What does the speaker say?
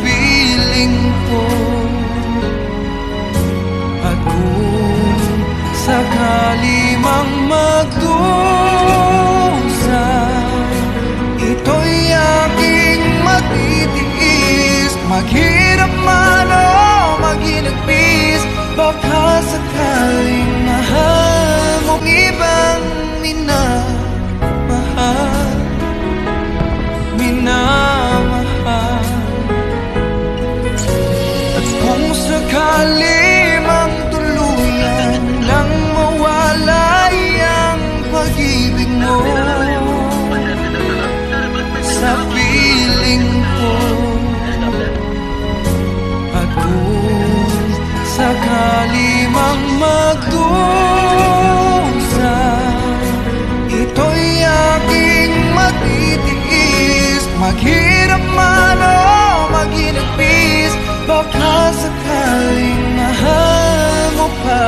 piling ko. At kung sakali mang magdusa, ito'y aking matitiis. Maghirap man o maginagpis, baka sakaling mahal mong ibang minamahal. At kung sakali mang tuluyan lang mawalay ang pag-ibig mo sa piling ko. At kung sakali mang magdusa, ito'y aking matitiis. Maghirap man o maginagpis, baka sakaling mahal mo pa.